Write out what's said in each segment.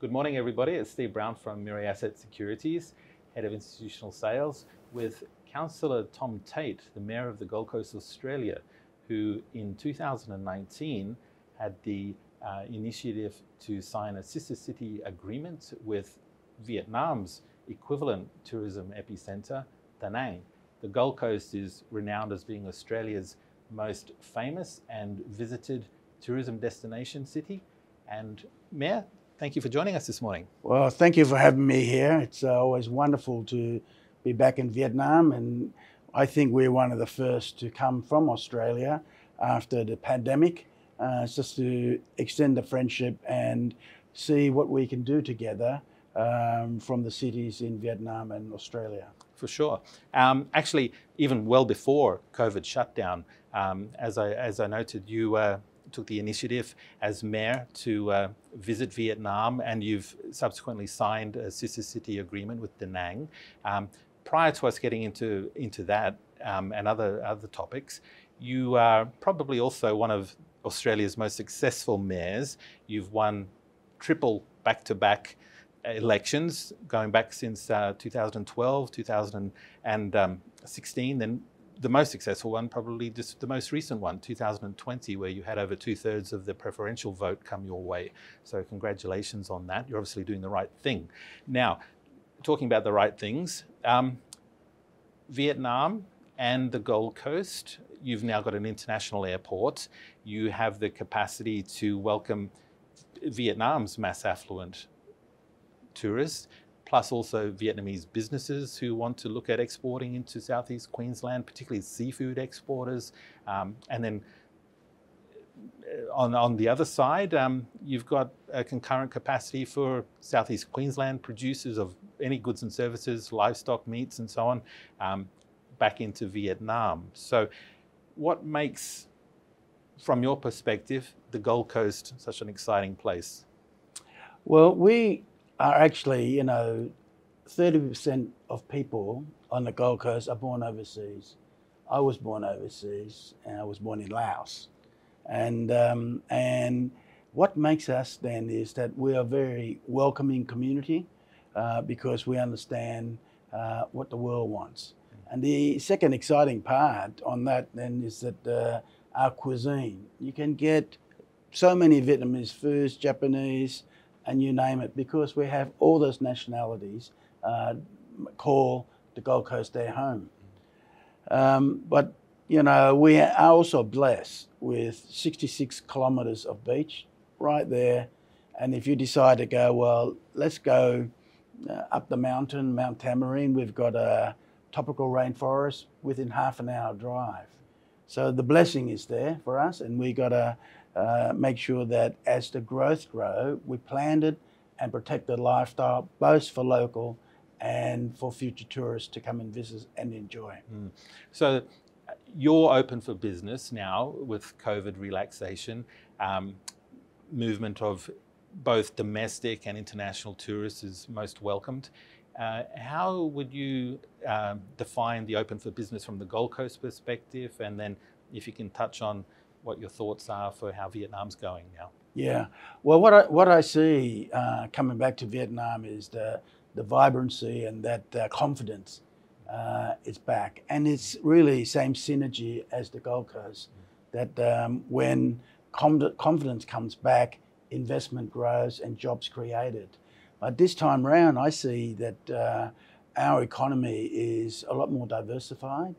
Good morning, everybody. It's Steve Brown from Mirae Securities, Head of Institutional Sales, with Councillor Tom Tate, the Mayor of the Gold Coast, Australia, who in 2019 had the initiative to sign a sister city agreement with Vietnam's equivalent tourism epicenter, Thang. The Gold Coast is renowned as being Australia's most famous and visited tourism destination city. And Mayor, thank you for joining us this morning. Well, thank you for having me here. It's always wonderful to be back in Vietnam, and I think we're one of the first to come from Australia after the pandemic, just to extend the friendship and see what we can do together from the cities in Vietnam and Australia. For sure. Actually, even well before COVID shutdown, as I noted, you took the initiative as mayor to visit Vietnam, and you've subsequently signed a sister city agreement with Da Nang. Prior to us getting into that and other topics, you are probably also one of Australia's most successful mayors. You've won triple back-to-back elections going back since 2012, 2016, then the most successful one, probably just the most recent one, 2020, where you had over 2/3 of the preferential vote come your way. So congratulations on that. You're obviously doing the right thing. Now, talking about the right things, Vietnam and the Gold Coast, you've now got an international airport. You have the capacity to welcome Vietnam's mass affluent tourists, plus also Vietnamese businesses who want to look at exporting into Southeast Queensland, particularly seafood exporters. And then on the other side, you've got a concurrent capacity for Southeast Queensland producers of any goods and services, livestock, meats and so on, back into Vietnam. So what makes, from your perspective, the Gold Coast such an exciting place? Well, we are actually, 30% of people on the Gold Coast are born overseas. I was born overseas, and I was born in Laos. And what makes us then is that we are a very welcoming community because we understand what the world wants. And the second exciting part on that then is that our cuisine. You can get so many Vietnamese foods, Japanese, and you name it, because we have all those nationalities call the Gold Coast their home. But, we are also blessed with 66 kilometres of beach right there. And if you decide to go, well, let's go up the mountain, Mount Tamarine, we've got a tropical rainforest within half an hour drive. So the blessing is there for us, and we got to make sure that as the growth grow, we plant it and protect the lifestyle, both for local and for future tourists to come and visit and enjoy. So you're open for business now with COVID relaxation, movement of both domestic and international tourists is most welcomed. How would you define the open for business from the Gold Coast perspective? And then if you can touch on what your thoughts are for how Vietnam's going now. Yeah, well, what I see coming back to Vietnam is the vibrancy and that confidence is back. And it's really same synergy as the Gold Coast, that when confidence comes back, investment grows and jobs created. But this time around, I see that our economy is a lot more diversified.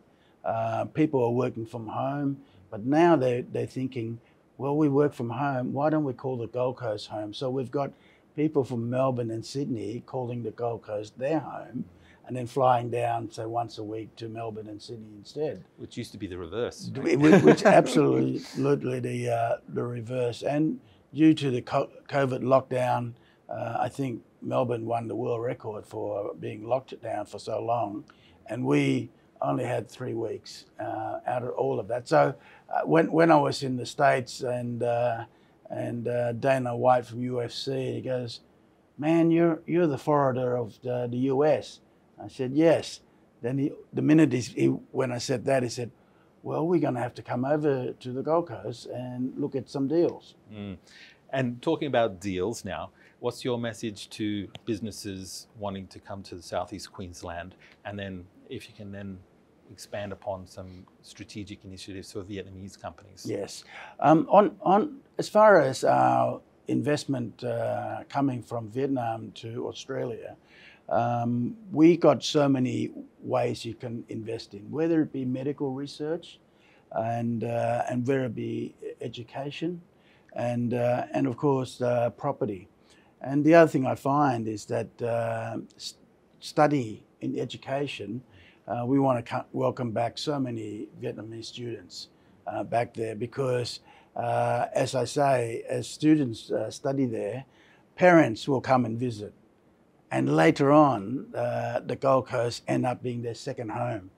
People are working from home, but now they're thinking, well, we work from home, why don't we call the Gold Coast home? So we've got people from Melbourne and Sydney calling the Gold Coast their home, and then flying down, say, once a week to Melbourne and Sydney instead. Which used to be the reverse. Right? Which absolutely the reverse. And due to the COVID lockdown, I think Melbourne won the world record for being locked down for so long, and we only had 3 weeks out of all of that. So when I was in the States and Dana White from UFC, he goes, "Man, you're the Florida of the US." I said, "Yes." Then the minute when I said that, he said, "Well, we're going to have to come over to the Gold Coast and look at some deals." And talking about deals now, what's your message to businesses wanting to come to the Southeast Queensland? And then if you can then expand upon some strategic initiatives for Vietnamese companies. Yes. On as far as our investment coming from Vietnam to Australia, we got so many ways you can invest in, whether it be medical research and whether it be education and of course property. And the other thing I find is that study in education, we want to welcome back so many Vietnamese students back there because, as I say, as students study there, parents will come and visit. And later on, the Gold Coast end up being their second home,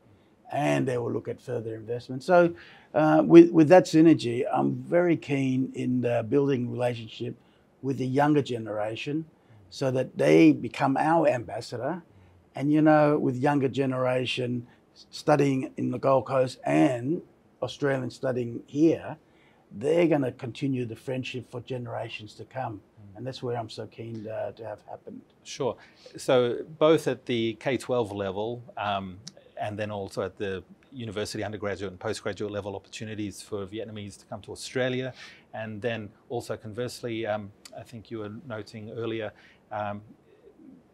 and they will look at further investment. So with that synergy, I'm very keen in building relationship with the younger generation so that they become our ambassador. And you know, with younger generation studying in the Gold Coast and Australians studying here, they're going to continue the friendship for generations to come. And that's where I'm so keen to have happened. Sure. So both at the K-12 level and then also at the university undergraduate and postgraduate level, opportunities for Vietnamese to come to Australia. And then also conversely, I think you were noting earlier,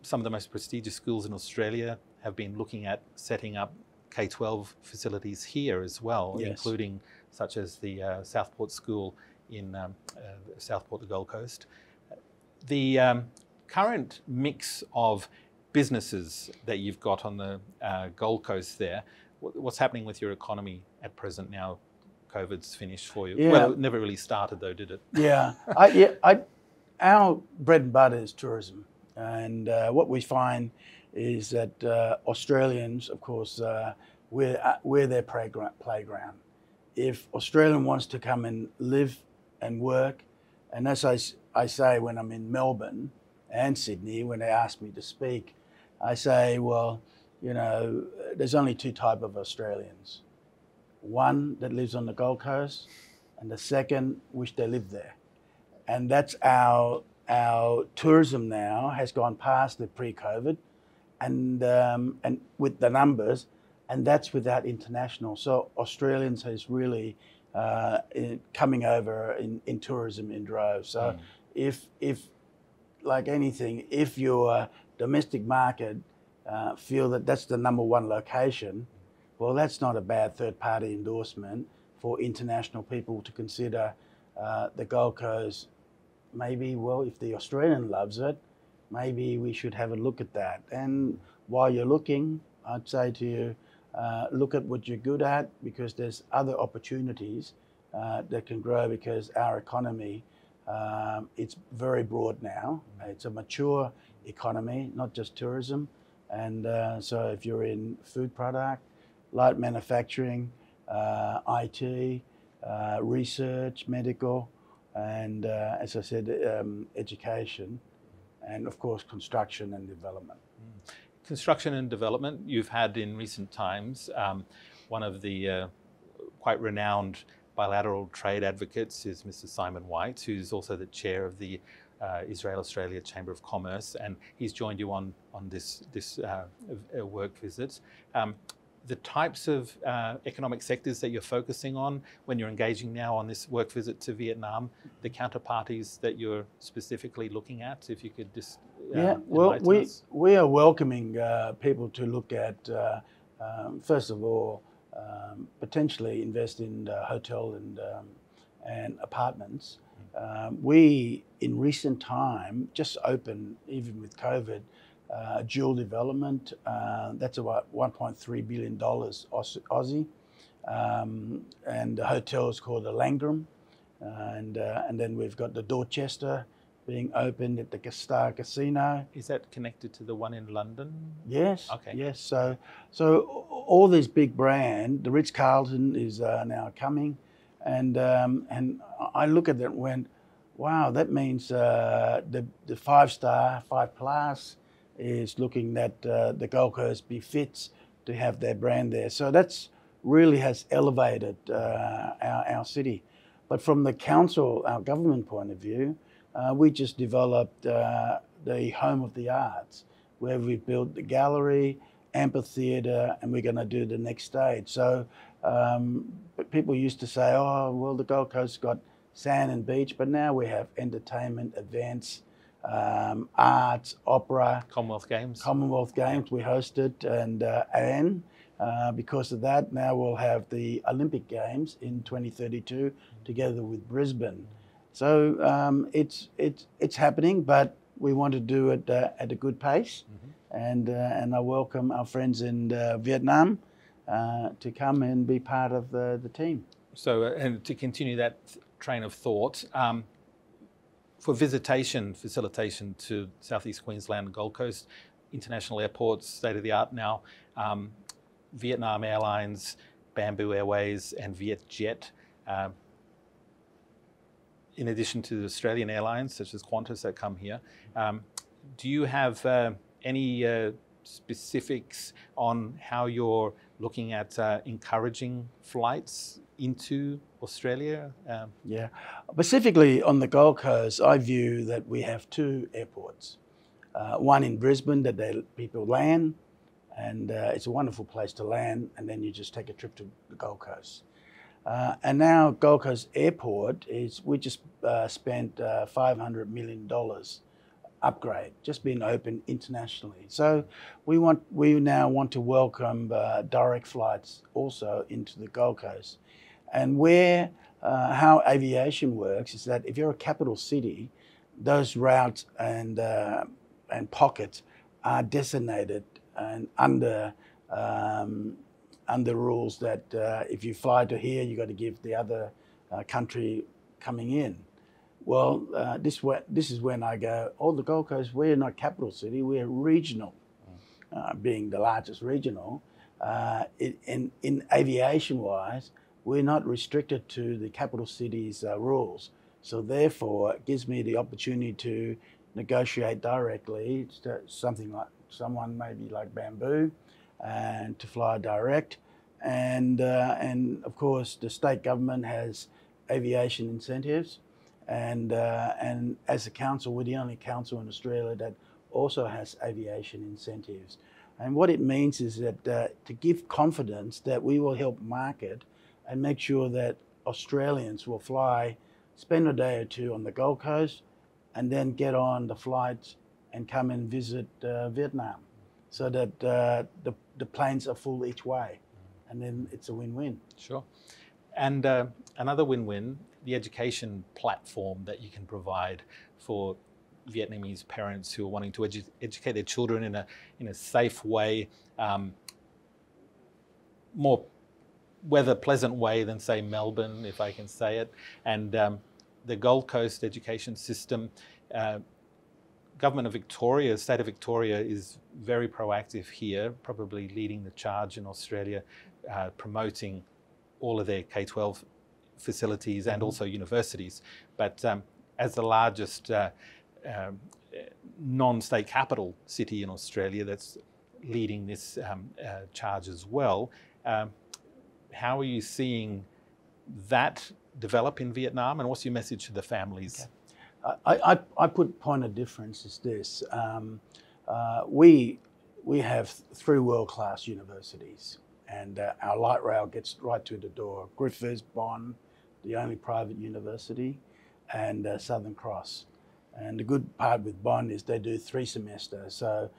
some of the most prestigious schools in Australia have been looking at setting up K-12 facilities here as well, yes, including such as the Southport School in Southport, the Gold Coast. The current mix of businesses that you've got on the Gold Coast there, what's happening with your economy at present now COVID's finished for you? Yeah. Well, it never really started though, did it? Yeah, our bread and butter is tourism. And what we find is that Australians, of course, we're their playground. If Australian wants to come and live and work, and as I say when I'm in Melbourne and Sydney, when they ask me to speak, I say, well, you know, there's only two types of Australians. One that lives on the Gold Coast, and the second wish they lived there. And that's our tourism now has gone past the pre-COVID, and with the numbers, and that's without international. So Australians has really coming over in tourism in droves. So if like anything, if your domestic market feel that that's the number one location, well, that's not a bad third-party endorsement for international people to consider the Gold Coast. Maybe, well, if the Australian loves it, maybe we should have a look at that. And while you're looking, I'd say to you, look at what you're good at, because there's other opportunities that can grow, because our economy, it's very broad now. It's a mature economy, not just tourism. And so if you're in food product, light manufacturing, IT, research, medical, and as I said, education, and of course construction and development. Construction and development, you've had in recent times, one of the quite renowned bilateral trade advocates is Mr. Simon White, who's also the chair of the Israel-Australia Chamber of Commerce, and he's joined you on this work visit. The types of economic sectors that you're focusing on when you're engaging now on this work visit to Vietnam, the counterparties that you're specifically looking at, if you could just well, we are welcoming people to look at, first of all, potentially invest in hotel and apartments. We, in recent time, just opened, even with COVID, dual development. That's about $1.3 billion Aussie. And the hotel is called the Langham. And then we've got the Dorchester being opened at the Star Casino. Is that connected to the one in London? Yes. Okay. Yes. So all these big brands, the Ritz-Carlton is now coming, and I look at that and went, wow, that means the 5-star, 5+ is looking that the Gold Coast befits to have their brand there. So that's really has elevated our city. But from the council, our government point of view, we just developed the Home of the Arts, where we built the gallery, amphitheatre, and we're going to do the next stage. So but people used to say, oh, well, the Gold Coast got sand and beach, but now we have entertainment, events, arts, opera. Commonwealth Games. Commonwealth Games we hosted, and because of that, now we'll have the Olympic Games in 2032 together with Brisbane. So it's happening, but we want to do it at a good pace. And I welcome our friends in Vietnam to come and be part of the team. So, and to continue that train of thought, for facilitation to Southeast Queensland and Gold Coast, international airports, state-of-the-art now, Vietnam Airlines, Bamboo Airways and Vietjet, in addition to the Australian airlines such as Qantas that come here. Do you have any specifics on how you're looking at encouraging flights into Australia? Yeah, specifically on the Gold Coast, I view that we have two airports. One in Brisbane that people land, and it's a wonderful place to land, and then you just take a trip to the Gold Coast. And now Gold Coast Airport we just spent $500 million upgrade, just being open internationally. So we now want to welcome direct flights also into the Gold Coast. And how aviation works is that if you're a capital city, those routes and pockets are designated and under rules that if you fly to here, you got to give the other country coming in. Well, this is when I go, the Gold Coast, we're not capital city, we're regional, being the largest regional. In aviation-wise, we're not restricted to the capital city's rules. So therefore, it gives me the opportunity to negotiate directly to someone maybe like Bamboo, and to fly direct. And of course, the state government has aviation incentives. And as a council, we're the only council in Australia that also has aviation incentives. And what it means is that to give confidence that we will help market and make sure that Australians will fly, spend a day or two on the Gold Coast, and then get on the flights and come and visit Vietnam, so that the planes are full each way, and then it's a win-win. Sure. And another win-win, the education platform that you can provide for Vietnamese parents who are wanting to educate their children in a safe way, more weather pleasant way than, say, Melbourne, if I can say it. And the Gold Coast education system, Government of Victoria, State of Victoria is very proactive here, probably leading the charge in Australia, promoting all of their K-12 facilities and also universities. But as the largest non-state capital city in Australia that's leading this charge as well, how are you seeing that develop in Vietnam, and what's your message to the families? Okay. I put point of difference is this. We have 3 world-class universities, and our light rail gets right to the door. Griffiths, Bond, the only private university, and Southern Cross. And the good part with Bond is they do 3 semesters, so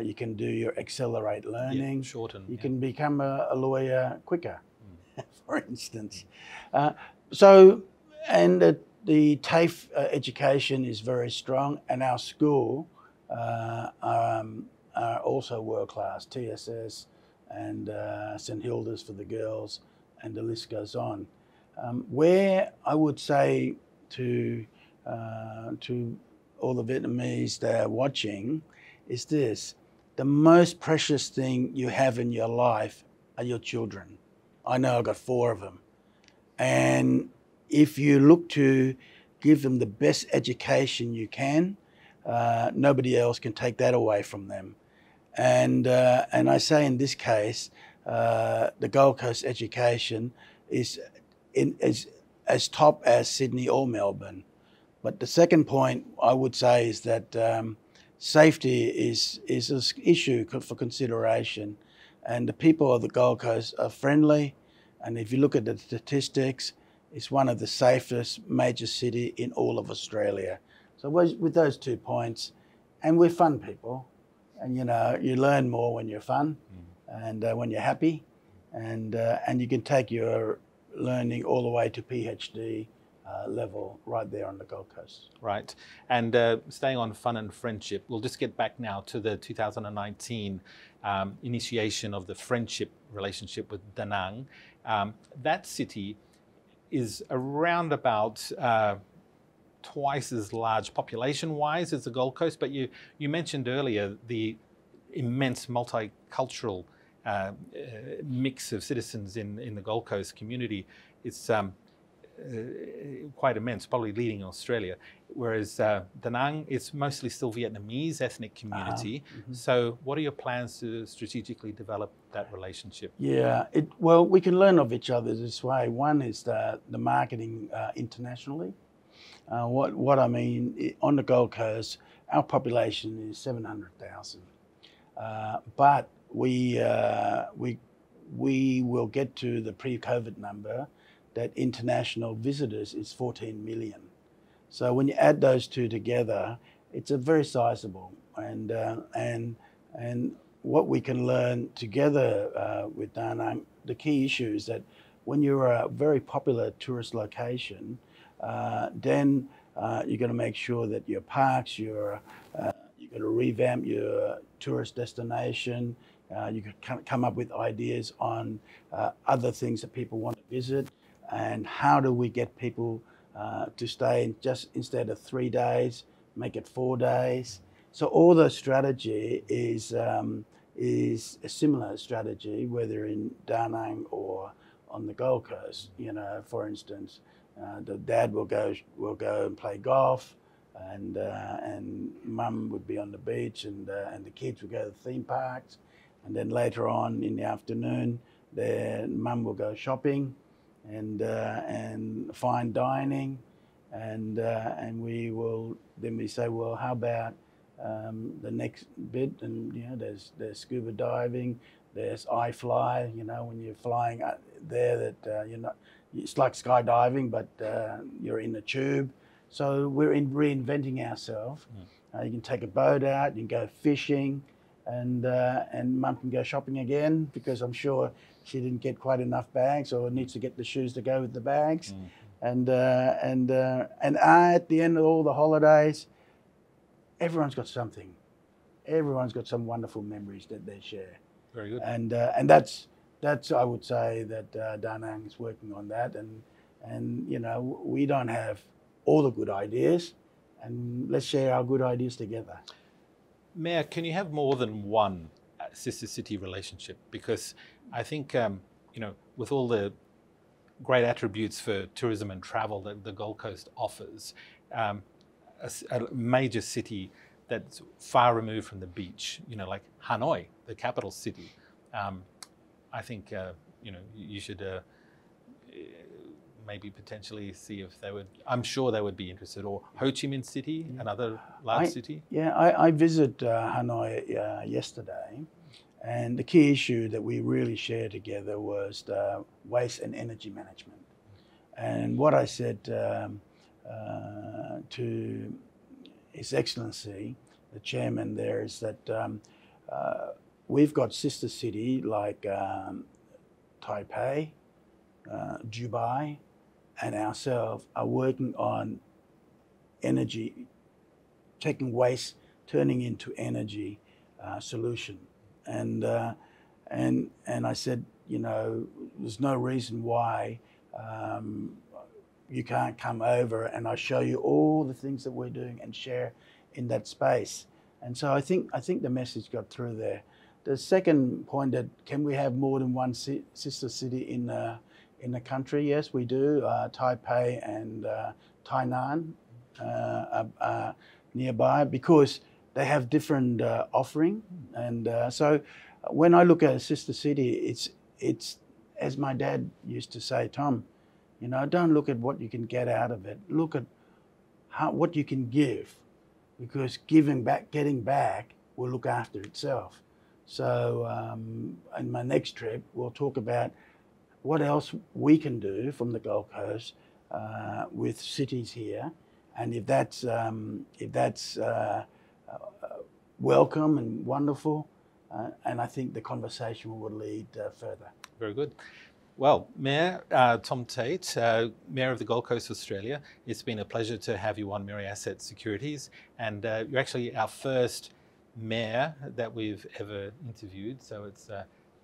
you can do your accelerate learning. Yeah, shorten. You can become a lawyer quicker, for instance. The TAFE education is very strong, and our school are also world-class, TSS and St Hilda's for the girls, and the list goes on. Where I would say to all the Vietnamese that are watching is this: the most precious thing you have in your life are your children. I know I've got 4 of them. And if you look to give them the best education you can, nobody else can take that away from them. And I say in this case, the Gold Coast education is as top as Sydney or Melbourne. But the second point I would say is that safety is an issue for consideration. And the people of the Gold Coast are friendly. And if you look at the statistics, it's one of the safest major cities in all of Australia. So with those 2 points, and we're fun people, and you learn more when you're fun, and when you're happy, and you can take your learning all the way to PhD level right there on the Gold Coast. Right. And staying on fun and friendship, we'll just get back now to the 2019 initiation of the friendship relationship with Da Nang. That city is around about twice as large population-wise as the Gold Coast, but you mentioned earlier the immense multicultural mix of citizens in the Gold Coast community. It's quite immense, probably leading in Australia, whereas Da Nang, it's mostly still Vietnamese ethnic community. So what are your plans to strategically develop that relationship? Yeah, well, we can learn of each other this way. One is the marketing internationally. What I mean, on the Gold Coast, our population is 700,000, but we will get to the pre-COVID number that international visitors is 14 million. So when you add those two together, it's a very sizable. And what we can learn together with Da Nang, the key issue is that when you're a very popular tourist location, then you're going to make sure that your parks, you're going to revamp your tourist destination. You can come up with ideas on other things that people want to visit, and how do we get people to stay just instead of 3 days, make it 4 days. So all the strategy is a similar strategy, whether in Da Nang or on the Gold Coast. For instance, the dad will go and play golf, and mum would be on the beach, and the kids will go to the theme parks, and then later on in the afternoon, then mum will go shopping, and fine dining, and we say, well, how about the next bit? And there's scuba diving, there's iFly. When you're flying there, that you're not. It's like skydiving, but you're in a tube. So we're reinventing ourselves. You can take a boat out, you can go fishing, and mum can go shopping again, because I'm sure she didn't get quite enough bags, or needs to get the shoes to go with the bags. And at the end of all the holidays, everyone's got something. Everyone's got some wonderful memories that they share. Very good. And that's I would say that Da Nang is working on that, and we don't have all the good ideas, and let's share our good ideas together. Mayor, can you have more than one sister city relationship? Because I think with all the great attributes for tourism and travel that the Gold Coast offers, a major city that's far removed from the beach, like Hanoi, the capital city. I think you should maybe potentially see if they would. I'm sure they would be interested. Or Ho Chi Minh City, another large city. Yeah, I visited Hanoi yesterday, and the key issue that we really shared together was the waste and energy management. And what I said to His Excellency, the chairman there, is that we've got sister city like Taipei, Dubai, and ourselves are working on energy, taking waste, turning into energy solution. And I said, there's no reason why you can't come over and I show you all the things that we're doing and share in that space. And so I think the message got through there. The second point, that can we have more than one sister city in the country? Yes, we do. Taipei and Tainan are nearby, because they have different offering. And so when I look at a sister city, it's as my dad used to say, Tom, don't look at what you can get out of it. Look at what you can give, because giving back, getting back will look after itself. So in my next trip, we'll talk about what else we can do from the Gold Coast with cities here, and if that's welcome and wonderful, and I think the conversation will lead further. Very good. Well, Mayor Tom Tate, Mayor of the Gold Coast, Australia, it's been a pleasure to have you on Mirae Asset Securities, and you're actually our first mayor that we've ever interviewed, so it's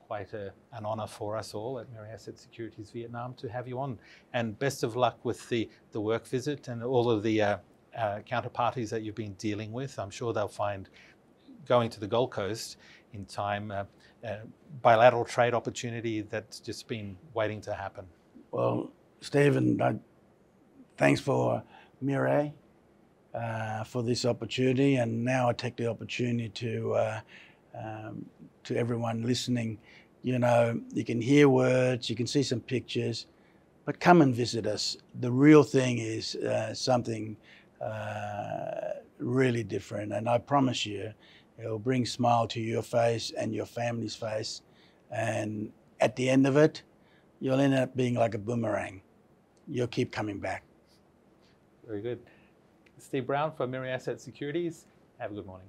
quite an honour for us all at Mirae Asset Securities Vietnam to have you on. And best of luck with the work visit and all of the counterparties that you've been dealing with. I'm sure they'll find going to the Gold Coast in time bilateral trade opportunity that's just been waiting to happen. Well, Stephen, thanks for Mirae for this opportunity, and now I take the opportunity to everyone listening. You know, you can hear words, you can see some pictures, but come and visit us. The real thing is something really different, and I promise you, it'll bring a smile to your face and your family's face, and at the end of it, you'll end up being like a boomerang. You'll keep coming back. Very good. Steve Brown from Mirae Asset Securities. Have a good morning.